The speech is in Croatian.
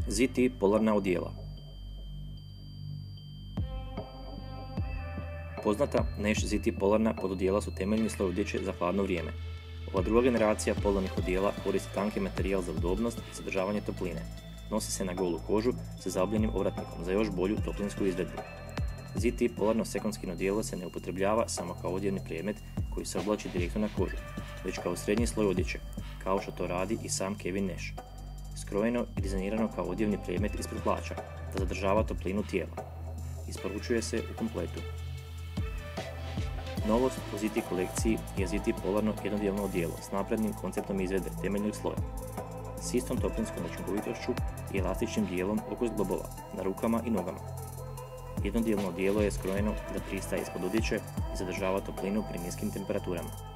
ZT polarna odijela. Poznata Nash ZT polarna pododijela su temeljni sloj odjeće za hladno vrijeme. Ova druga generacija polarnih odijela koristi tanki materijal za udobnost i zadržavanje topline. Nosi se na golu kožu sa zaobljenim ovratnikom za još bolju toplinsku izvedbu. ZT polarno sekonskino odijelo se ne upotrebljava samo kao odjevni predmet koji se oblači direktno na kožu, već kao srednji sloj odjeće, kao što to radi i sam Kevin Nash. Skrojeno i dizajnirano kao odjevni predmet ispod hlača, da zadržava toplinu tijela. Isporučuje se u kompletu. Novost u ZT kolekciji je ZT polarno jednodijelno odijelo s naprednim konceptom izvedbe temeljnog sloja, s istom toplinskom učinkovitošću i elastičnim dijelom oko zglobova, na rukama i nogama. Jednodijelno odijelo je skrojeno da pristaje ispod odjeće i zadržava toplinu pri niskim temperaturama.